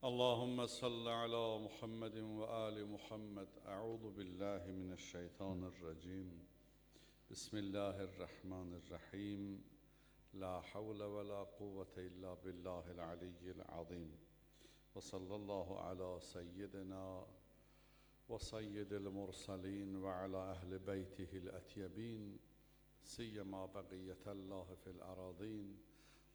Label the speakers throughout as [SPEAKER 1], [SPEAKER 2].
[SPEAKER 1] اللهم صل على محمد وآل محمد. أعوذ بالله من الشيطان الرجيم. بسم الله الرحمن الرحيم. لا حول ولا قوة إلا بالله العلي العظيم. وصلى الله على سيدنا وسيد المرسلين وعلى أهل بيته الأطيبين سيما بقية الله في الأراضين.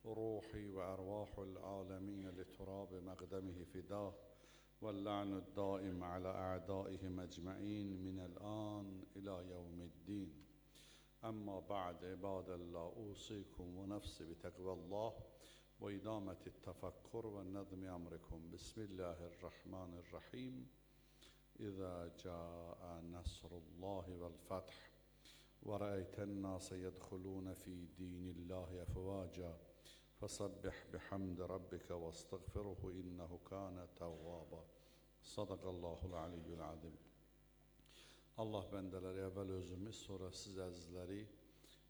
[SPEAKER 1] روحي وأرواح العالمين لتراب مقدمه فداه، واللعن الدائم على أعدائهم أجمعين من الآن إلى يوم الدين. أما بعد، عباد الله، أوصيكم ونفسي بتقوى الله وإدامة التفكر والنظم أمركم. بسم الله الرحمن الرحيم. إذا جاء نصر الله والفتح ورأيت الناس يدخلون في دين الله أفواجا فسبح بحمد ربك واستغفره إنه كان توابا. صدق Allahul aliyyul azim. Allah bəndələri əvvəl özümüz, sonra siz əzizləri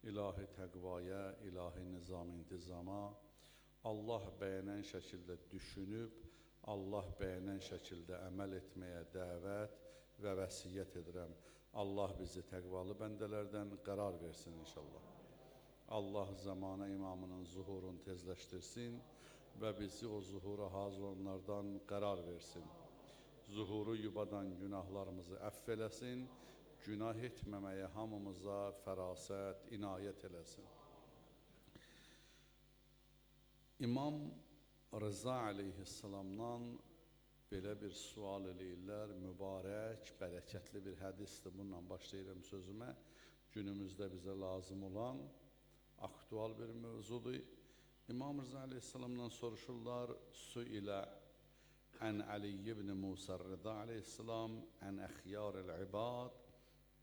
[SPEAKER 1] ilahi təqvaya, ilahi nizam-intizama, Allah bəyənən şəkildə düşünüb, Allah bəyənən şəkildə əməl etməyə dəvət və vəsiyyət edirəm. Allah bizi təqvalı bəndələrdən qərar versin inşallah. Allah zamana imamının zuhurunu tezləşdirsin və bizi o zuhura hazır olanlardan qərar versin. Zuhuru yubadan günahlarımızı əff eləsin, günah etməməyə hamımıza fərasət, inayət eləsin. İmam Rıza aleyhissalamdan belə bir sual eləyirlər. Mübarək, bərəkətli bir hədisdir. Bununla başlayıram sözümə. Günümüzdə bizə lazım olan aktual bir mövzudur. İmam Rıza aleyhissalamdan soruşurlar. Suilə ən Ali ibn Musa Rıza aleyhissalam ən əxyaril ibad.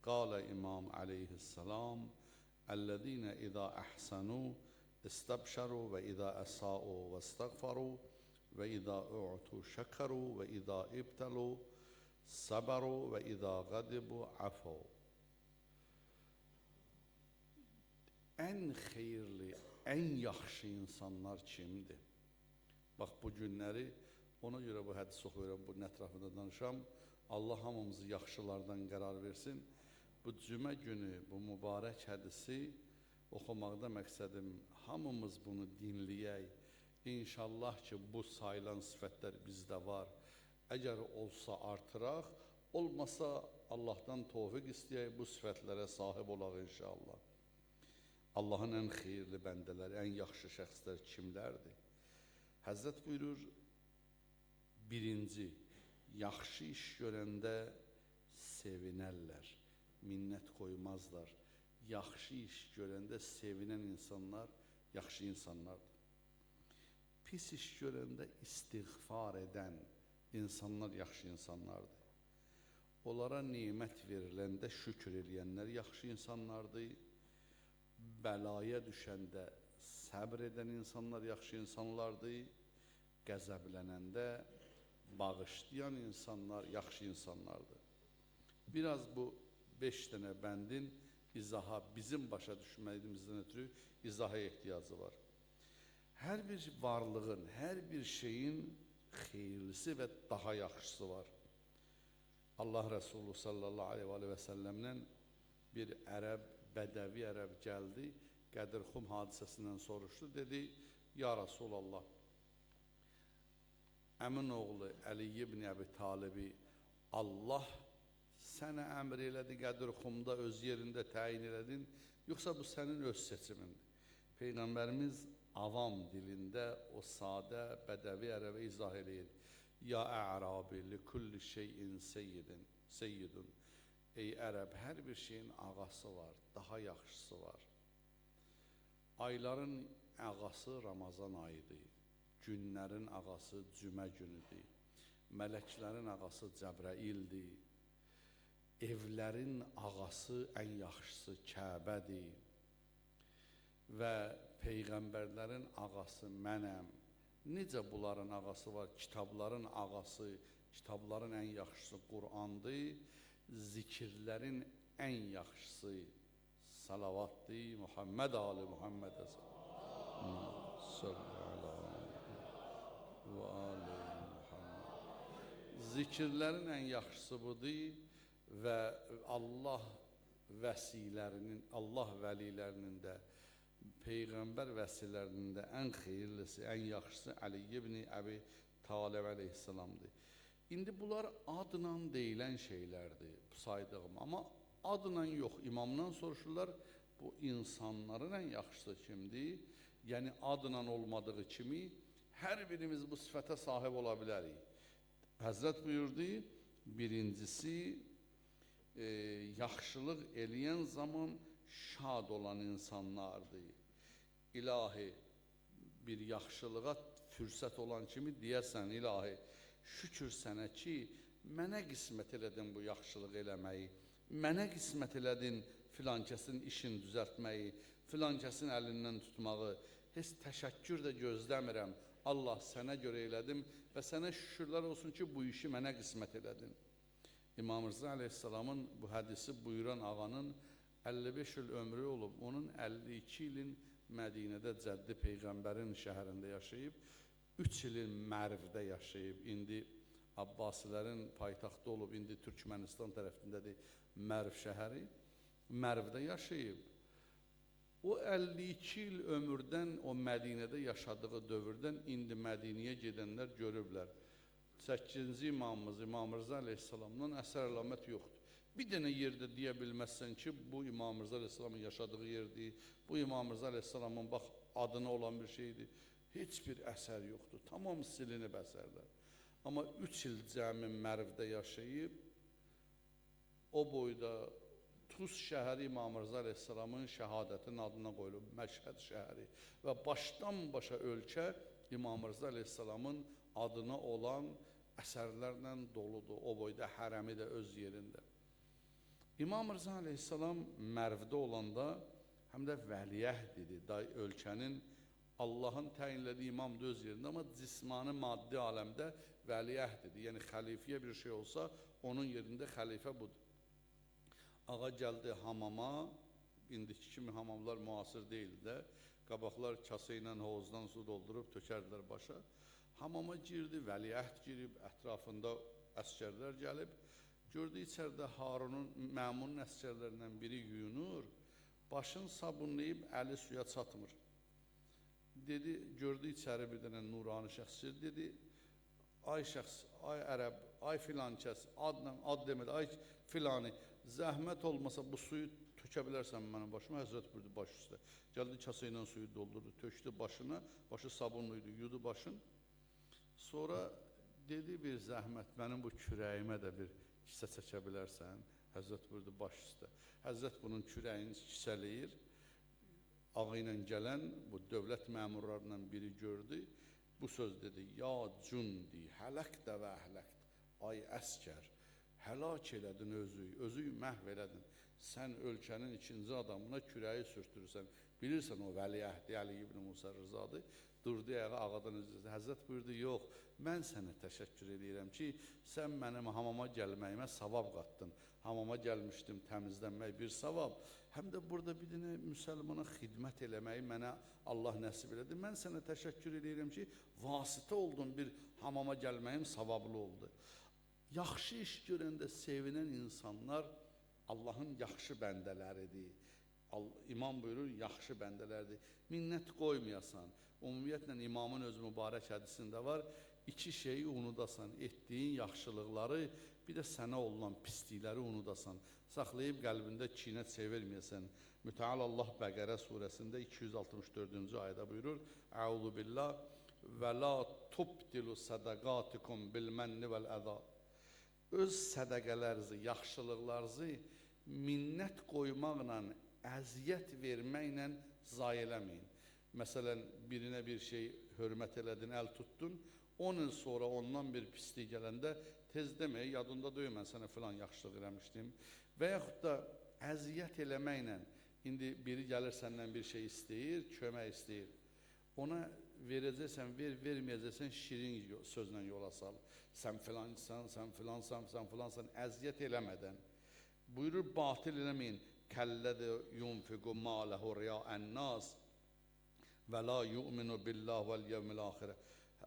[SPEAKER 1] Qalə İmam aleyhissalam əllezine izə əhsənu istabşəru və izə əsa'u və istəğfaru və izə u'tu şəkəru və izə ibtəlu səbəru və izə qədibu əfu. Ən xeyirli, ən yaxşı insanlar kimdir? Bax, bu günləri, ona görə bu hədis oxuyuram, bunun ətrafında danışam. Allah hamımızı yaxşılardan qərar versin. Bu cümə günü, bu mübarək hədisi oxumaqda məqsədim hamımız bunu dinləyək. İnşallah ki, bu sayılan sifətlər bizdə var. Əgər olsa artıraq, olmasa Allahdan tövfiq istəyək, bu sifətlərə sahib olaq inşallah. Allahın ən xeyirli bəndələri, ən yaxşı şəxslər kimlərdir? Həzrət buyurur, birinci, yaxşı iş görəndə sevinərlər, minnət qoymazlar. Yaxşı iş görəndə sevinən insanlar yaxşı insanlardır. Pis iş görəndə istiğfar edən insanlar yaxşı insanlardır. Onlara nimət veriləndə şükür eləyənlər yaxşı insanlardır. Bəlaya düşəndə səbr edən insanlar yaxşı insanlardır. Qəzəblənəndə bağışlayan insanlar yaxşı insanlardır. Biraz bu 5 dənə bəndin izaha, bizim başa düşməyimizdən ötürü izaha ehtiyacı var. Hər bir varlığın, hər bir şeyin xeyirlisi və daha yaxşısı var. Allah Resulü sallallahu aleyhi və səlləmdən bir ərəb, bədəvi ərəb gəldi, Qədirxum hadisəsindən soruşdu, dedi, ya Rasulallah, əmin oğlu Əli ibn Əbi Talibi Allah sənə əmr elədi, Qədirxumda öz yerində təyin elədin, yoxsa bu sənin öz seçimindir? Peyğəmbərimiz avam dilində o sadə, bədəvi ərəbə izah eləyir. Ya ə'rabi li kulli şeyin seyyidun. Ey ərəb, hər bir şeyin ağası var, daha yaxşısı var. Ayların ağası Ramazan ayıdır, günlərin ağası cümə günüdür, mələklərin ağası Cəbraildir, evlərin ağası ən yaxşısı Kəbədir və Peyğəmbərlərin ağası mənəm. Necə bunların ağası var? Kitabların ağası, kitabların ən yaxşısı Qur'andır, zikirlərin ən yaxşısı salavatdır, Muhammed Ali Muhammed sallallahu aleyhi ve sellem. zikirlərin ən yaxşısı budur və Allah vəsilərinin, Allah vəlilərinin də, Peyğəmbər vəsilərinin də ən xeyirlisi, ən yaxşısı Əli ibn Əbi Talib əleyhissalamdır. İndi bunlar adla deyilən şeylərdir, saydığım. Amma adla yox, imamdan soruşurlar, bu insanların ən yaxşısı kimdir? Yəni adla olmadığı kimi, hər birimiz bu sifətə sahib ola bilərik. Həzrət buyurdu, birincisi, yaxşılıq eləyən zaman şad olan insanlardır. İlahi, bir yaxşılığa fürsət olan kimi deyəsən, ilahi, şükür sənə ki, mənə qismət elədin bu yaxşılıq eləməyi, mənə qismət elədin filankəsin işini düzəltməyi, filankəsin əlindən tutmağı, heç təşəkkür də gözləmirəm, Allah sənə görə elədim və sənə şükürlər olsun ki, bu işi mənə qismət elədin. İmam Rıza əleyhissalamın bu hədisi buyuran ağanın 55 il ömrü olub, onun 52 ilin Mədinədə Cəddi Peyğəmbərin şəhərində yaşayıb, 3 ilin Mərvdə yaşayıb, indi Abbasilərin paytaxtı olub, indi Türkmənistan tərəfindədir Mərv şəhəri, Mərvdə yaşayıb. O 52 il ömürdən, o Mədinədə yaşadığı dövrdən indi Mədiniyə gedənlər görüblər. 8-ci imamımız İmam Rıza əleyhissalamdan əsər əlamət yoxdur. Bir dənə yerdə deyə bilməzsən ki, bu İmam Rıza əleyhissalamın yaşadığı yerdir, bu İmam Rıza əleyhissalamın bax adına olan bir şeydir. Heç bir əsər yoxdur, tamam silinib əsərlər. Amma 3 il cəmi Mərvdə yaşayıb, o boyda Tuz şəhəri İmam Rıza əleyhissalamın şəhadətinin adına qoyulub, Məşhəd şəhəri və başdan başa ölkə İmam Rıza əleyhissalamın adına olan əsərlərlə doludur, o boyda hərəmi də öz yerində. İmam Rıza əleyhissalam Mərvdə olanda həm də vəliəhd idi, ölkənin Allahın təyinlədiyi imam da öz yerində, amma cismani maddi aləmdə vəliəhd idi. Yəni xəlifəyə bir şey olsa, onun yerində xəlifə budur. Ağa gəldi hamama, indiki kimi hamamlar müasir deyildi də, qabaqlar kasa ilə hovuzdan su doldurub tökərdilər başa. Hamama girdi, vəliəhd girib, ətrafında əskərlər gəlib, gördü içəridə Harunun, Məmunun əskərlərindən biri yuyunur, başını sabunlayıb, əli suya çatmır. Dedi, gördü içəri bir dənə nurani şəxs, dedi, ay şəxs, ay ərəb, ay filan kəs, ad demədi, ay filani, zəhmət olmasa bu suyu tökə bilərsən mənim başıma, Həzrət buyurdu baş üstə. Gəldi kasa ilə suyu doldurdu, tökdü başına, başı sabunluydu, yudu başın. Sonra dedi bir zəhmət, mənim bu kürəyimə də bir kisə çəkə bilərsən, Həzrət buyurdu baş üstə. Həzrət bunun kürəyini kisələyir, ağı ilə gələn bu dövlət məmurlarından biri gördü, bu söz dedi, ya cundi, hələqdə və əhləqdə, ay əskər, həlak elədin özüyü məhv elədin, sən ölkənin ikinci adamına kürəyi sürtürürsən, bilirsən o vəliəhdi Əli ibn Musa Rızadır, durdu ayağa ağadan üzrəsə, Həzrət buyurdu, yox, mən sənə təşəkkür edirəm ki, sən mənim hamama gəlməyimə savab qatdın, hamama gəlmişdim təmizlənmək bir savab, həm də burada bir dənə müsəlmana xidmət eləməyi mənə Allah nəsib elədi, mən sənə təşəkkür edirəm ki, vasitə oldun bir hamama gəlməyim savablı oldu. Yaxşı iş görəndə sevinən insanlar Allahın yaxşı bəndələridir. İmam buyurur, yaxşı bəndələrdir. Minnət qoymayasan. Ümumiyyətlə, imamın öz mübarək hədisində var, 2 şeyi unudasan, etdiyin yaxşılıqları, bir də sənə olan pislikləri unudasan. Saxlayıb qəlbində kinət çevirməyəsən. Mütəal Allah Bəqərə surəsində 264-cü ayədə buyurur, Əuzu billah və la tubdilu sədaqatikum bilmənni vəl-əza. Öz sədəqələrinizi, yaxşılıqlarınızı minnət qoymaqla, əziyyət verməklə zayi eləməyin. Məsələn, birinə bir şey hörmət elədin, əl tutdun, 10 il sonra ondan bir pislik gələndə tez demək, yadında deyil, mən sənə filan yaxşılıq eləmişdim. Və yaxud da əziyyət eləməklə, indi biri gəlir səndən bir şey istəyir, kömək istəyir. Ona verəcəksən, verməyəcəksən, şirin sözlə yola sal. Sən filansan, sən filansan, sən filansan, əziyyət eləmədən. Buyurur, batil eləməyin. Kəllədə yunfiqu maləhu riya'ən nas və la yu'minu billah vəl yevmil axirə.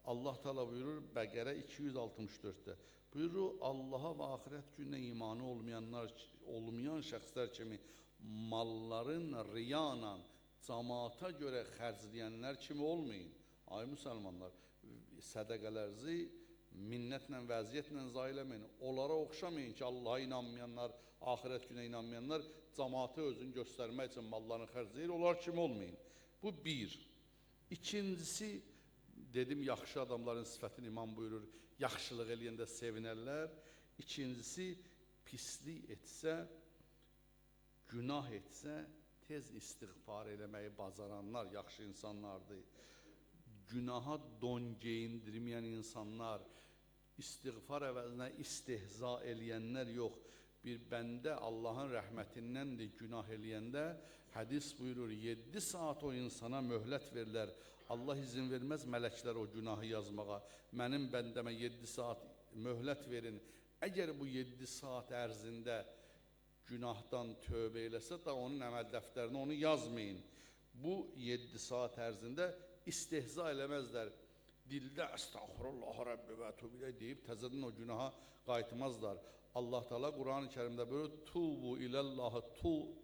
[SPEAKER 1] Allah Teala buyurur Bəqərə 264'te. Buyurur Allah'a ve ahiret gününe imanı olmayan şəxslər kimi malların riyana, cemaata göre xərcləyənlər kimi olmayın. Ay müsəlmanlar, sədəqələrinizi minnətlə, vəziyyətlə zayi eləməyin. Onlara oxşamayın ki, Allah'a inanmayanlar, ahiret günə inanmayanlar cemaata özünü göstərmək üçün mallarını xərcləyir. Onlar kimi olmayın. Bu bir. İkincisi, dedim yaxşı adamların sifətini imam buyurur, yaxşılıq eləyəndə sevinərlər. İkincisi, pislik etsə, günah etsə, tez istiğfar eləməyi bacaranlar yaxşı insanlardır. Günaha don geyindirməyən insanlar, istiğfar əvəzinə istehza eləyənlər yox. Bir bəndə Allahın rəhmətindəndir günah eləyəndə, hədis buyurur 7 saat o insana möhlət verilər. Allah izin verməz mələklər o günahı yazmağa. Mənim bəndəmə 7 saat möhlət verin. Əgər bu 7 saat ərzində günahdan tövbə eləsə da onun əməl dəftərinə onu yazmayın. Bu 7 saat ərzində istehza eləməzlər. Dildə əstəğfirullah Rabbi və tövbə deyib təzədən o günaha qayıtmazlar. Allah Teala Kur'an-ı Kerim'de böyle tubu ilallahi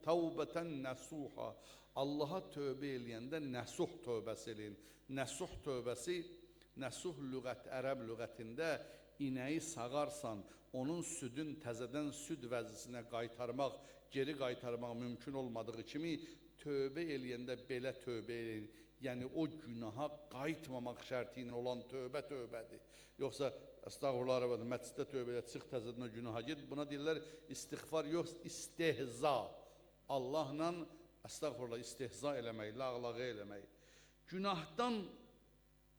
[SPEAKER 1] tevbeten nesuha. Allah'a tövbe eləyəndə nəsuh tövbəsi eləyin. Nəsuh tövbəsi, nəsuh lüğət, ərəb lüğətində inəyi sağarsan, onun südün təzədən süd vəzisinə qaytarmaq, geri qaytarmaq mümkün olmadığı kimi tövbə eləyəndə belə tövbə eləyin. Yəni o günaha qayıtmamaq şərti ilə olan tövbə tövbədir. Yoxsa estağfurullah rəvədə məclisdə tövbə elə, çıx təzədən o günaha git. Buna deyirlər istiğfar yox, istehza. Allahla estağfurullah istehza eləmək, lağlağı eləmək. Günahdan,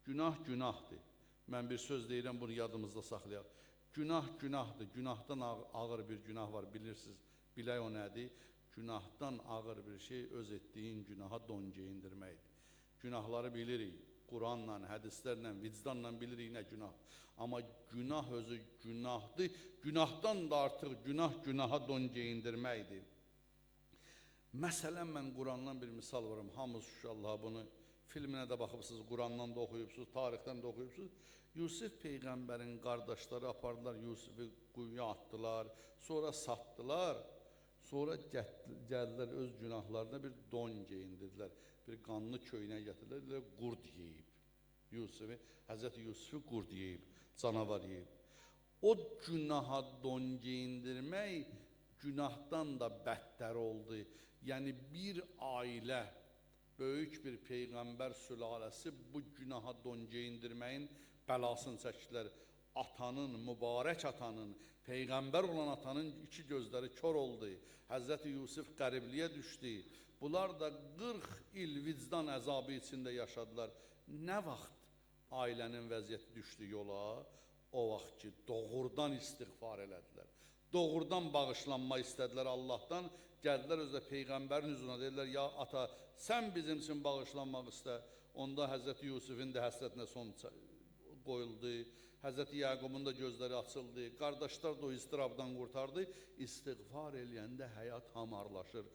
[SPEAKER 1] günahdır. Mən bir söz deyirəm, bunu yadımızda saxlayaq. Günah günahdır. Günahdan ağır bir günah var, bilirsiniz. Bilək o nədir? Günahdan ağır bir şey öz etdiyin günaha don geyindirməkdir. Günahları bilirik. Kur'anla, hədislərlə, vicdanla bilirik nə günah. Amma günah özü günahdır. Günahdan da artıq günaha don geyindirməkdir. Məsələn, mən Kur'andan bir misal varım. Hamınız inşallah bunu filminə də baxıbsınız, Kur'andan da oxuyubsınız, tarixdən də oxuyubsınız. Yusuf Peyğəmbərin qardaşları apardılar, Yusufu quyuya atdılar, sonra satdılar. Sonra gəldilər öz günahlarına bir don geyindirdilər. Bir qanlı köynək gətirdilər, qurd yeyib. Həzrəti Yusufu qurd yeyib, canavar yeyib. O günaha don geyindirmək günahdan da bədtər oldu. Yəni bir ailə, böyük bir Peyğəmbər sülaləsi bu günaha don geyindirməyin bəlasını çəkdilər. Atanın, mübarək atanın, Peyğəmbər olan atanın iki gözləri kör oldu. Həzrəti Yusuf qəribliyə düşdü. Bunlar da 40 il vicdan əzabı içində yaşadılar. Nə vaxt ailənin vəziyyəti düşdü yola? O vaxt ki, doğrudan istiğfar elədilər. Doğrudan bağışlanma istədilər Allahdan. Gəldilər özlə Peyğəmbərin üzrünə dedilər, ya ata, sən bizim üçün bağışlanmaq istə. Onda Həzrəti Yusufun da həsrətinə son qoyuldu. Həzrəti Yaqubun da gözləri açıldı. Qardaşlar da o istirabdan qurtardı. İstiğfar eləyəndə həyat hamarlaşır.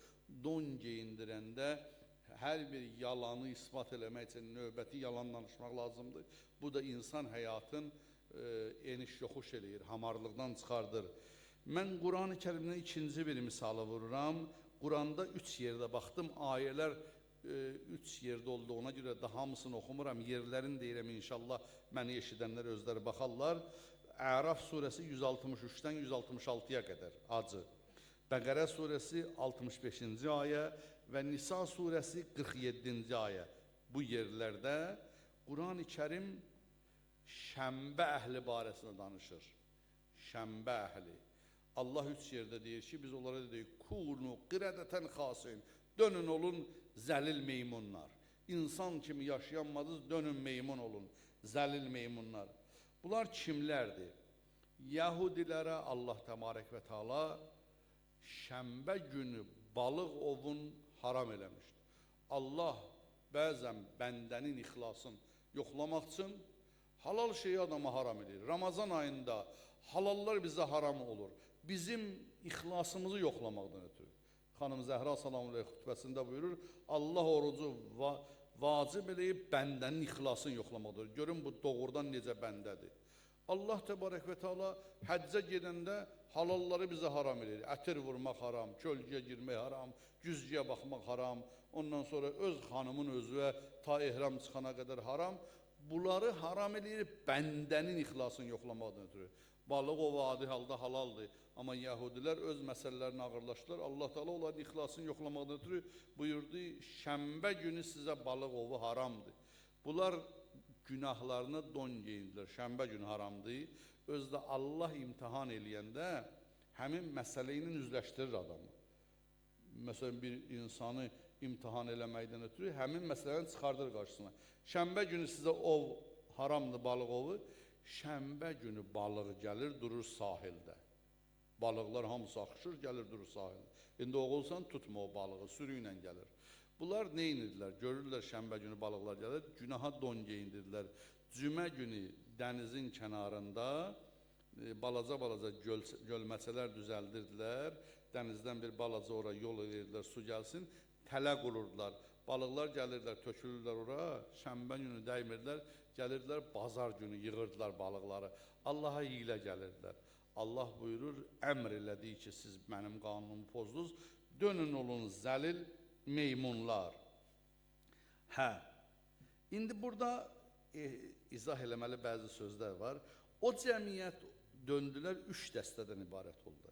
[SPEAKER 1] Don geyindirəndə hər bir yalanı ispat eləmək üçün növbəti yalan danışmaq lazımdır. Bu da insan həyatın eniş yoxuş eləyir, hamarlıqdan çıxardır. Mən Kur'an-ı Kerimdən ikinci bir misalı vururam. Kur'anda 3 yerdə baxdım, ayələr 3 yerdə olduğuna görə də hamısını oxumuram, yerlərini deyirəm inşallah, məni eşidənlər özləri baxarlar. Əraf surəsi 163-dən 166-ya qədər acı. Bəqərə surəsi 65-ci ayə və Nisa surəsi 47-ci ayə. Bu yerlərdə Kur'an-ı Kerim şənbə əhli barəsində danışır. Şənbə əhli. Allah 3 yerdə deyir ki, biz onlara dedik, kunu qirədətən xasin, dönün olun zəlil meymunlar. İnsan kimi yaşayanmadınız, dönün meymun olun, zəlil meymunlar. Bunlar kimlərdir? Yahudilərə Allah təbarək və təala şənbə günü balıq ovun haram eləmişdir. Allah bəzən bəndənin ixlasını yoxlamaq üçün halal şeyi adama haram edir. Ramazan ayında halallar bizə haram olur. Bizim ixlasımızı yoxlamaqdan ötürü. Xanım Zəhra salamü aleyh xütbəsində buyurur, Allah orucu vacib eləyib bəndənin ixlasını yoxlamaqdır. Görün bu doğrudan necə bəndədir. Allah təbarək və teala həccə gedəndə halalları bizə haram edir. Ətir vurmaq haram, kölgəyə girmək haram, güzgüyə baxmaq haram, ondan sonra öz xanımın özüyə ta ehram çıxana qədər haram. Bunları haram edir bəndənin ixlasını yoxlamaqdan ötürü. Balıq o adi halda halaldır. Amma Yahudilər öz məsələlərini ağırlaşdılar. Allah Teala onların ixlasını yoxlamaqdan ötürü buyurdu, şənbə günü sizə balıq ovu haramdır. Bunlar günahlarına don geyindilər. Şənbə günü haramdır. Özdə Allah imtihan eləyəndə həmin məsələ ilə üzləşdirir adamı. Məsələn, bir insanı imtihan eləməkdən ötürü həmin məsələni çıxardır qarşısına. Şənbə günü sizə ov haramdır, balıq ovu. Şənbə günü balıq gəlir, durur sahildə. Balıqlar hamısı axışır, gəlir, durur sahildə. İndi oğulsan, tutma o balığı, sürü ilə gəlir. Bunlar nə edirlər? Görürlər şənbə günü balıqlar gəlir, günaha don geyindirdilər. Cümə günü dənizin kənarında balaca gölməçələr düzəldirdilər. Dənizdən bir balaca ora yol edirdilər, su gəlsin, tələ qururdular. Balıqlar gəlirlər, tökülürlər ora, şənbə günü dəymirdilər, gəlirdilər, bazar günü yığırdılar balıqları. Allaha hilə gəlirdilər. Allah buyurur, əmr elədiyi ki, siz mənim qanunumu pozdunuz, dönün olun zəlil meymunlar. Hə, indi burada izah eləməli bəzi sözlər var. O cəmiyyət döndülər, 3 dəstədən ibarət oldu.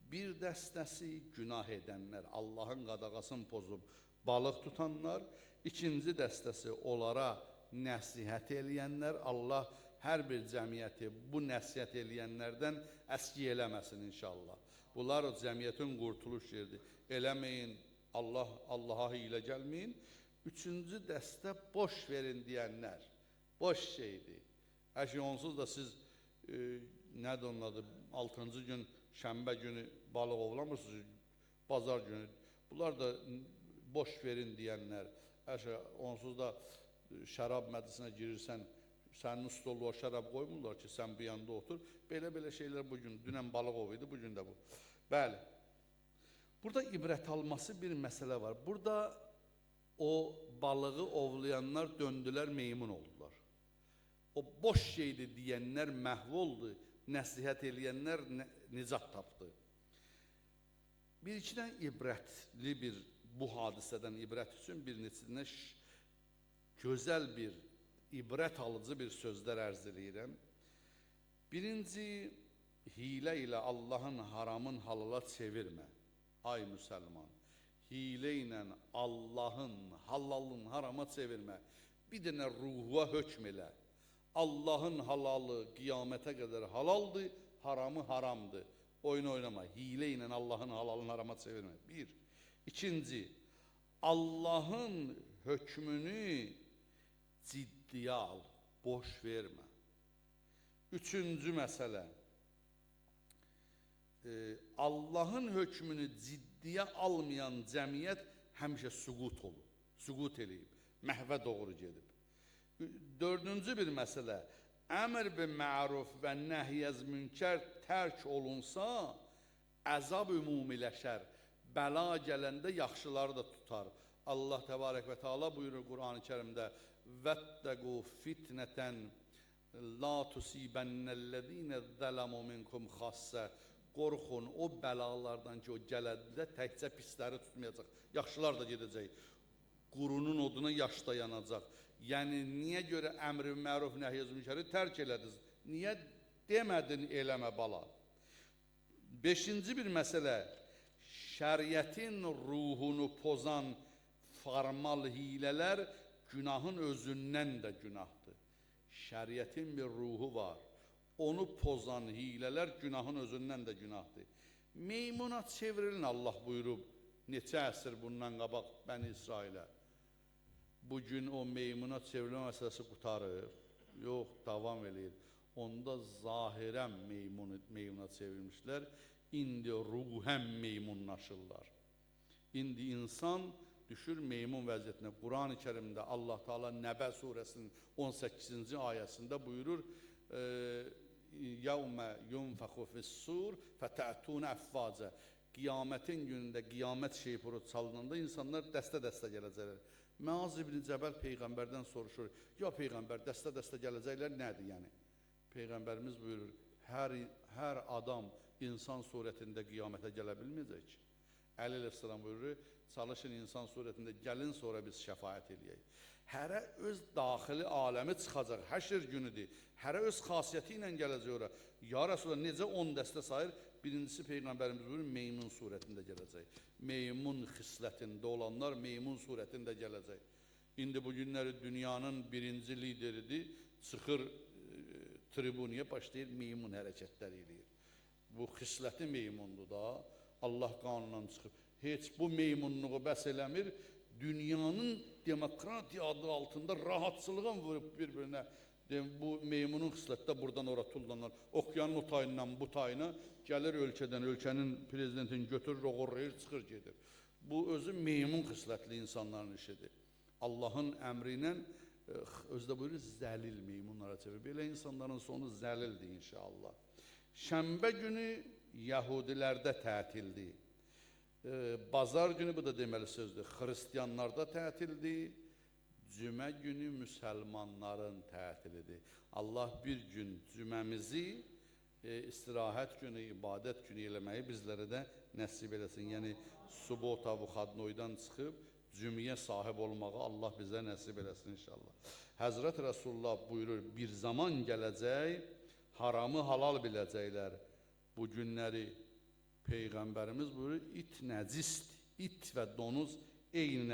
[SPEAKER 1] Bir dəstəsi günah edənlər, Allahın qadağasını pozub balıq tutanlar. İkinci dəstəsi onlara nəsihət eləyənlər. Allah hər bir cəmiyyəti bu nəsihət eləyənlərdən əski eləməsin inşallah. Bunlar o cəmiyyətin qurtuluş yeridir. Eləməyin, Allaha hilə gəlməyin. Üçüncü dəstə boş verin deyənlər. Boş şeydir. Əşi onsuz da siz nədir onun adı? 6-cı gün şənbə günü balıq ovlamırsınız, bazar günü. Bunlar da boş verin deyənlər. Əşi onsuz da şərab məclisinə girirsən, sənin stolluğa şərab qoymurlar ki, sən bu yanda otur. Belə şeylər bugün, dünən balıq ov idi, bugün də bu. Bəli. Burada ibrət alması bir məsələ var. Burada o balığı ovlayanlar döndülər, meymun oldular. O boş şeydir deyənlər məhv oldu, nəsihət eləyənlər nicat tapdı. Bir-iki dənə ibrətli bir, bu hadisədən ibrət üçün bir neçə gözəl bir, ibrət alıcı bir sözlər ərz eləyirəm. Birinci, hilə ilə Allahın haramın halala çevirmə. Ay müsəlman, hilə ilə Allahın halalın harama çevirmə. Bir dənə ruha hökm elə. Allahın halalı qiyamətə qədər halaldır, haramı haramdır. Oyun oynama, hilə ilə Allahın halalın harama çevirmə. Bir. İkinci, Allahın hökmünü ciddiyə al, boş vermə. Üçüncü məsələ, Allahın hökmünü ciddiyə almayan cəmiyyət həmişə süqut olur, süqut eləyib, məhvə doğru gedib. Dördüncü bir məsələ, əmr bil məruf və nəhyəz münkər tərk olunsa, əzab ümumiləşər, bəla gələndə yaxşıları da tutar. Allah təbarək və teala buyurur Qur'an-ı Kərimdə, vəttəqu fitnətən la tusibənnəl-ləzīnə zələmu minkum xassə. Qorxun o bəlalardan ki, o gələndə təkcə pisləri tutmayacaq, yaxşılar da gedəcək. Qurunun oduna yaş da yanacaq. Yəni, niyə görə əmr-i məruf nəhyəz münkəri tərk elədiniz? Niyə demədin eləmə bala? Beşinci bir məsələ, şəriətin ruhunu pozan formal hilələr günahın özündən də günahdır. Şəriətin bir ruhu var. Onu pozan hilələr günahın özündən də günahdır. Meymuna çevrilin Allah buyurub, neçə əsr bundan qabaq Bəni İsrailə. Bugün o meymuna çevrilmə məsələsi qutarır. Yox, davam eləyir. Onda zahirən meymuna çevrilmişlər. İndi ruhən meymunlaşırlar. İndi insan düşür meymun vəziyyətinə. Qur'an-ı Kərimdə Allah Teala Nəbə surəsinin 18-ci ayəsində buyurur, yəvmə yunfəxu fis-sur fətətun əffacə. Qiyamətin günündə qiyamət şeypuru çalınanda insanlar dəstə-dəstə gələcəklər. Məaz ibn Cəbəl Peyğəmbərdən soruşur, ya Peyğəmbər dəstə-dəstə gələcəklər nədir yəni? Peyğəmbərimiz buyurur, hər adam insan surətində qiyamətə gələ bilməyəcək ki. Əli əleyhissalam buyurur, çalışın insan surətində gəlin, sonra biz şəfaət eləyək. Hərə öz daxili aləmi çıxacaq, həşr günüdür. Hərə öz xasiyyəti ilə gələcək ora. Ya Rasulullah, necə 10 dəstə sayır? Birincisi Peyğəmbərimiz buyurur, meymun surətində gələcək. Meymun xislətində olanlar meymun surətində gələcək. İndi bu günləri dünyanın birinci lideridir, çıxır tribuniyə başlayır, meymun hərəkətləri eləyir. Bu xisləti meymundur da, Allah qanundan çıxıb. Heç bu meymunluğu bəs eləmir, dünyanın demokratiya adı altında rahatçılığın vurub bir-birinə. Bu meymunun xislətdə buradan ora tullanır. Okyanın o tayından bu tayına gəlir ölkədən, ölkənin prezidentini götürür, oğurlayır, çıxır gedir. Bu özü meymun xislətli insanların işidir. Allahın əmri ilə özdə buyurur, zəlil meymunlara çevir. Belə insanların sonu zəlildir inşallah. Şənbə günü Yahudilərdə tətildir. Bazar günü, bu da deməli sözdür, xristiyanlarda tətildir. Cümə günü müsəlmanların tətilidir. Allah bir gün cüməmizi istirahət günü, ibadət günü eləməyi bizlərə də nəsib eləsin. Yəni, subota, vuxadnoydan çıxıb cümüyə sahib olmağı Allah bizə nəsib eləsin inşallah. Həzrət Rasulullah buyurur, bir zaman gələcək, haramı halal biləcəklər. Bu günləri Peyğəmbərimiz buyurur, it nəcisdir, it və donuz eyni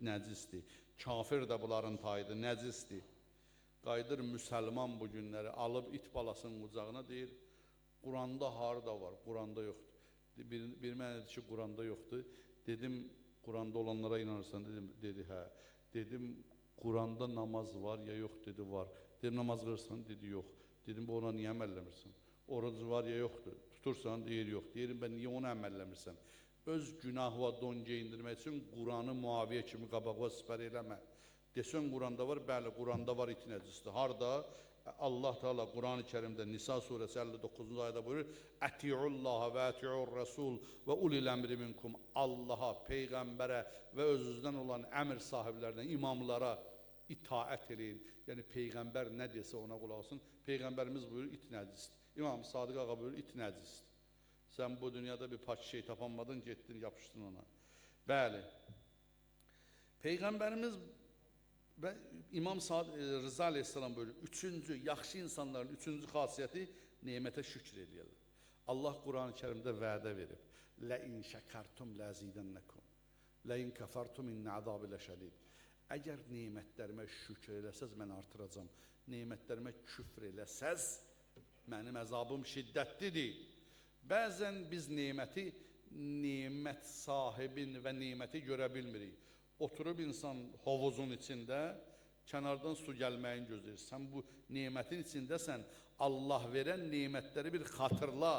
[SPEAKER 1] nəcisdir. Kafir də bunların tayıdır, nəcisdir. Qayıdır müsəlman bu günləri alıb it balasının qucağına deyir, Quranda harda var, Quranda yoxdur. Bir mənə dedi ki, Quranda yoxdur. Dedim, Quranda olanlara inanırsan, dedi, hə. Dedim, Quranda namaz var ya yox, dedi, var. Dedim, namaz qılırsan, dedi, yox. Dedim, bu ona niyə əməlləmirsən? Orucu var ya yoxdur, tutursan, deyir, yox. Deyirim, mən niyə onu əməlləmirsən? Öz günah və don geyindirmək üçün Quranı Muaviyə kimi qabağa sipər eləmə. Desən Quranda var, bəli, Quranda var it nəcisdir. Harda? Allah Teala Quran-ı Kərimdə Nisa surəsi 59-cu ayədə buyurur, Əti'ullaha və əti'ur Rasul və ulil əmri minkum. Allaha, Peyğəmbərə və özünüzdən olan əmr sahiblərinə, imamlara itaət eləyin. Yəni Peyğəmbər nə desə ona qulaq olsun. Peyğəmbərimiz buyurur, it nəcisdir. İmam Sadiq ağa buyurur, it nəcisdir. Sən bu dünyada bir paç şey tapanmadın, getdin, yapışdın ona. Bəli. Peyğəmbərimiz və İmam Rıza Aleyhisselam buyurur, üçüncü, yaxşı insanların üçüncü xasiyyəti nemətə şükür edirlər. Allah Quran-ı Kərimdə vədə verib. Ləin şəkartum ləzidənnəkum. Ləin kəfartum innə əzabı ləşədid. Əgər nemətlərimə şükür eləsəz, mən artıracam. Nemətlərimə küfr eləsəz, mənim əzabım şiddətlidir. Bəzən biz neməti, nemət sahibin və neməti görə bilmirik. Oturub insan hovuzun içində, kənardan su gəlməyin gözləyir. Sən bu nemətin içindəsən, Allah verən nemətləri bir xatırla.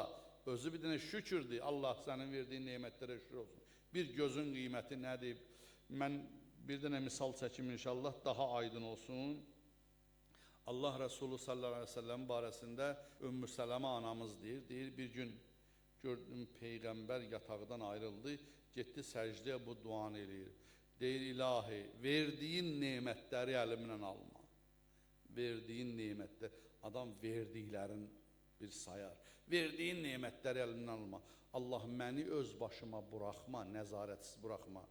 [SPEAKER 1] Özü bir dənə şükürdür, Allah sənin verdiyin nemətlərə şükür olsun. Bir gözün qiyməti nədir? Mən bir dənə misal çəkim inşallah, daha aydın olsun. Allah Resulü sallallahu aleyhi ve sellem barəsində Ümmü Sələmə anamız deyir, bir gün gördüm Peyğəmbər yataqdan ayrıldı, getdi səcdəyə bu duanı eləyir. Deyir, ilahi, verdiyin nemətləri əlimdən alma. Verdiyin nemətlər, adam verdiklərin bir sayar. Verdiyin nemətləri əlimdən alma. Allah məni öz başıma buraxma, nəzarətsiz buraxma.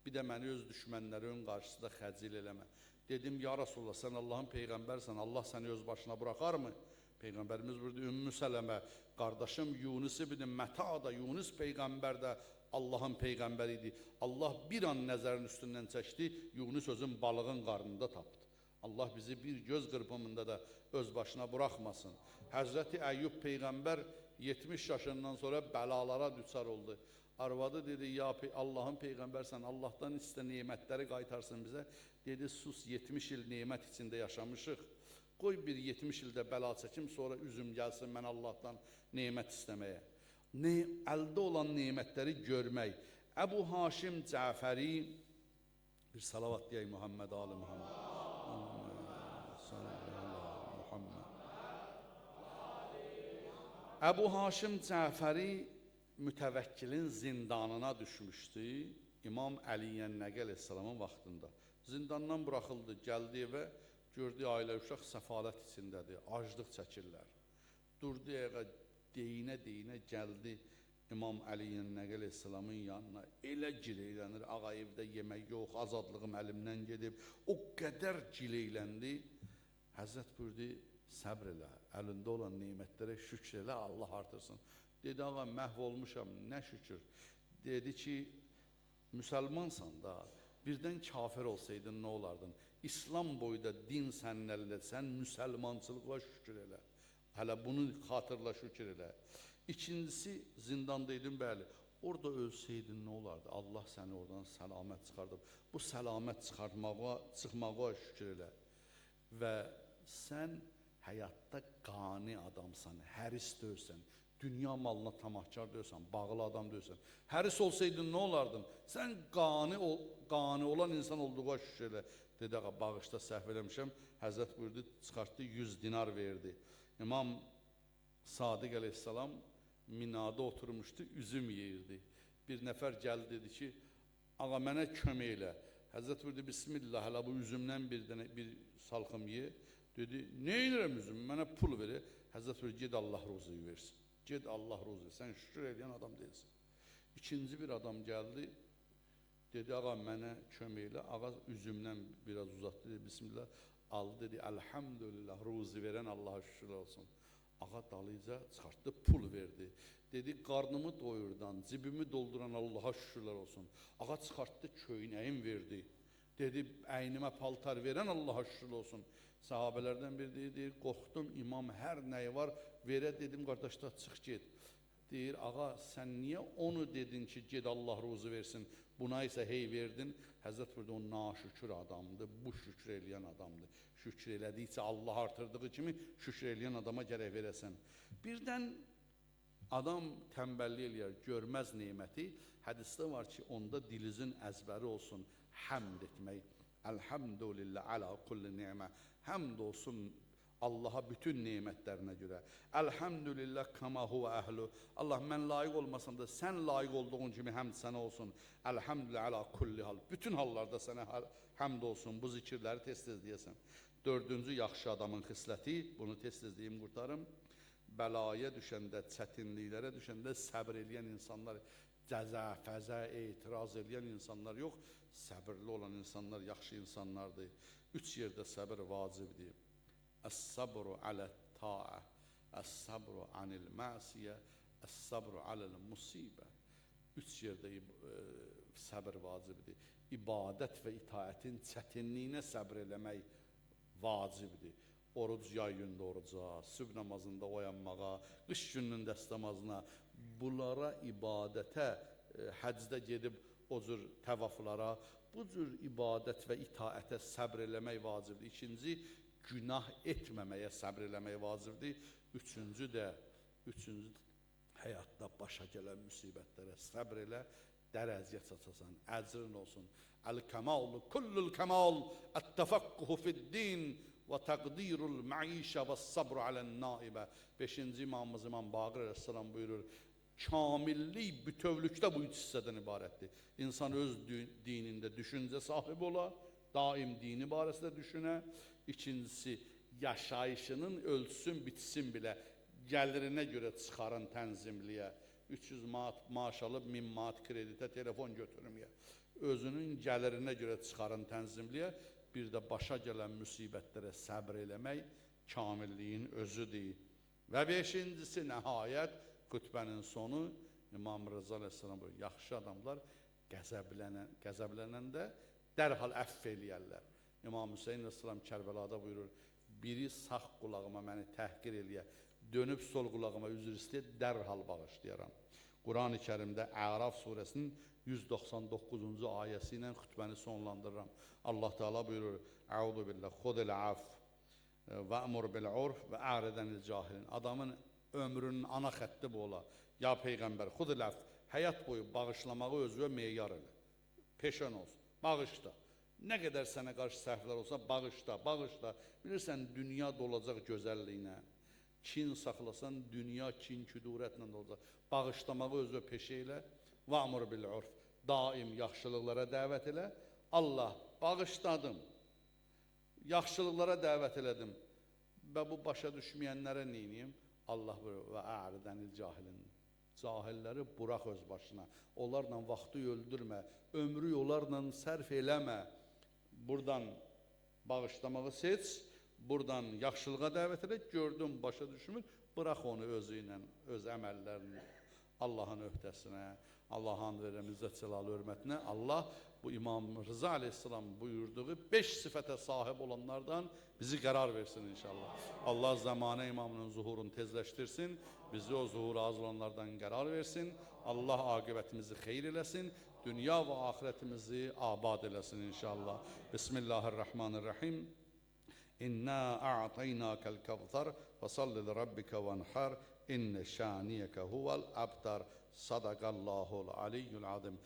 [SPEAKER 1] Bir də məni öz düşmənlərin qarşısında xəcil eləmə. Dedim, ya Rasulullah, sən Allahın Peyğəmbərsən, Allah səni öz başına buraxarmı? Peyğəmbərimiz burada Ümmü Sələmə, qardaşım Yunus ibn Məta da, Yunus Peyğəmbər də Allahın Peyğəmbəri idi. Allah bir an nəzərin üstündən çəkdi, Yunus özün balığın qarnında tapdı. Allah bizi bir göz qırpımında da öz başına buraxmasın. Həzrəti Əyyub Peyğəmbər 70 yaşından sonra bəlalara düçar oldu. Arvadı dedi, ya Allahın Peyğəmbərsən, Allahdan istə nemətləri qaytarsın bizə. Dedi, sus, 70 il nemət içində yaşamışıq. Qoy bir 70 ildə bəla çəkim, sonra üzüm gəlsin mən Allahdan nemət istəməyə. Əldə olan nemətləri görmək. Əbu Haşim Cəfəri, bir salavat deyək Muhammed Ali Muhammed. Əbu Haşim Cəfəri mütəvəkkilin zindanına düşmüşdü İmam Əliyyən Nəqi əleyhissalamın vaxtında. Zindandan buraxıldı, gəldi evə, gördü ailə uşaq səfalət içindədir, aclıq çəkirlər. Durdu ayağa, deyinə gəldi İmam Əliyin Nəqi əleyhissalamın yanına. Elə gileylənir, ağa evdə yemək yox, azadlığım əlimdən gedib. O qədər gileyləndi. Həzrət buyurdu, səbr elə, əlində olan nemətlərə şükür elə, Allah artırsın. Dedi, ağa məhv olmuşam, nə şükür. Dedi ki, müsəlmansan da, birdən kafir olsaydın nə olardın? İslam boyda din sənin əlində, sən müsəlmançılıqla şükür elə. Hələ bunu xatırla şükür elə. İkincisi, zindandaydın, bəli, orada ölsəydin nə olardı? Allah səni oradan səlamət çıxardıb. Bu səlamət çıxmağa şükür elə. Və sən həyatda qani adamsan, həris deyilsən, dünya malına tamahkar deyilsən, bağlı adam deyilsən. Həris olsaydın nə olardın? Sən qani olan insan olduğuna şükür elə. Dedi, ağa, bağışda səhv eləmişəm. Həzrət buyurdu, çıxartdı, 100 dinar verdi. İmam Sadiq əleyhissalam minada oturmuşdu, üzüm yeyirdi. Bir nəfər gəldi, dedi ki, ağa, mənə kömək elə. Həzrət buyurdu, bismillah, hələ bu üzümdən bir salxım ye. Dedi, nə edirəm üzüm, mənə pul verir. Həzrət buyurdu, ged Allah ruzuyu versin. Ged Allah ruzuyu, sən şükür edən adam deyilsin. İkinci bir adam gəldi, dedi, ağa, mənə kömək elə. Ağa üzümdən biraz uzatdı, dedi, bismillah, aldı, dedi, elhamdülillah, ruzu verən Allaha şükür olsun. Ağa dalıca çıxartdı, pul verdi. Dedi, qarnımı doyurdan, cibimi dolduran Allaha şükürlər olsun. Ağa çıxartdı, köynəyim verdi. Dedi, əynimə paltar verən Allaha şükürlər olsun. Sahabələrdən biri deyir, qorxdum, imam hər nəyi var, verə dedim, qardaşlar, çıx get. Deyir, ağa, sən niyə onu dedin ki, ged Allah ruzu versin, buna isə hey verdin? Həzrət burada o naşükür adamdır, bu şükür eləyən adamdır. Şükür elədikcə Allah artırdığı kimi şükür eləyən adama gərək verəsən. Birdən adam tənbəllik eləyər, görməz neməti. Hədisdə var ki, onda dilinizin əzbəri olsun, həmd etmək. Elhamdülillah ala kulli ni'mə. Həmd olsun Allaha bütün nemətlərinə görə. Elhamdülillah kama huve əhlu. Allah, mən layiq olmasam da sən layiq olduğun kimi həmd sənə olsun. Elhamdülillah ala kulli hal. Bütün hallarda sənə həmd olsun. Bu zikirləri tez-tez deyəsən. Dördüncü yaxşı adamın xisləti, bunu tez-tez deyim, qurtarım. Bəlaya düşəndə, çətinliklərə düşəndə səbr eləyən insanlar, cəza, fəzə, etiraz eləyən insanlar yox, səbirli olan insanlar yaxşı insanlardır. 3 yerdə səbir vacibdir. Əs-sabru alə-ta'a, əs-sabru anil-məsiyə, əs-sabru aləl-musibə. 3 yerdə səbir vacibdir. İbadət və itaətin çətinliyinə səbr eləmək vacibdir. Oruc yay gündə oruca, sübh namazında oyanmağa, qış gününün dəstəmazına, bunlara ibadətə, həcdə gedib o cür təvaflara, bu cür ibadət və itaətə səbr eləmək vacibdir. İkinci, günah etməməyə səbr eləmək vacibdir. Üçüncü, həyatda başa gələn müsibətlərə səbr elə, dərəcəyə çatasan, əcrin olsun. Əl-kəmalu, kullul kəmal, ət-təfəqquhu fid-din və təqdirul məişə və sabru alən-naibə. 5-ci imamımız İmam Baqir əleyhissalam buyurur, kamillik bütövlükdə bu 3 hissədən ibarətdir. İnsan öz dinində düşüncə sahibi ola, daim dini barəsində düşünə. İkincisi, yaşayışının ölçsün, bitsin bilə, gəlirinə görə çıxarın tənzimliyə. 300 manat maaş alıb 1000 manat kreditə telefon götürməyə. Özünün gəlirinə görə çıxarın tənzimliyə. Bir də başa gələn müsibətlərə səbr eləmək kamilliyin özüdür. Və 5-incisi, nəhayət, xütbənin sonu, İmam Rıza əleyhissalam buyurur, yaxşı adamlar qəzəblənəndə dərhal əff eləyərlər. İmam Hüseyin əleyhissalam Kərbəlada buyurur, biri sağ qulağıma məni təhqir eləyə, dönüb sol qulağıma üzr istəyir, dərhal bağışlayaram. Quran-ı Kərimdə Əraf surəsinin 199-cu ayəsi ilə xütbəni sonlandırıram. Allah Teala buyurur, Əuzu billah, xudil af və əmur bil urf və əridənil cahilin. Adamın ömrünün ana xətti bu ola. Ya Peyğəmbər, xudil af, həyat boyu bağışlamağı özünə meyar elə. Peşən olsun, bağışla. Nə qədər sənə qarşı səhvlər olsa, bağışla, bağışla. Bilirsən, dünya dolacaq gözəlliyinə. Kin saxlasan, dünya kin-küdurətlə olacaq. Bağışlamağı özünə peşə elə. Və əmur bil urf, daim yaxşılıqlara dəvət elə. Allah bağışladım, yaxşılıqlara dəvət elədim və bu başa düşməyənlərə neyniyim? Allah buyurur və əridənil cahilin. Cahilləri burax öz başına. Onlarla vaxtı öldürmə, ömrü onlarla sərf eləmə. Buradan bağışlamağı seç, buradan yaxşılığa dəvət elə, gördün, başa düşmür, bırax onu özü ilə, öz əməllərini Allahın öhdəsinə, Allahın verəm izzət cəlalı hörmətinə. Allah bu İmam Rıza Aleyhisselam buyurduğu 5 sifətə sahib olanlardan bizi qərar versin inşallah. Allah zamanə imamının zuhurunu tezləşdirsin, bizi o zuhura hazır olanlardan qərar versin. Allah aqibətimizi xeyir eləsin, dünya və axirətimizi abad eləsin inşallah. Bismillahirrahmanirrahim. İnna a'taynakal kevser fesalli li rabbika venhar inne şaniyeke huvel abtar. Sadakallahul aliyyul azim.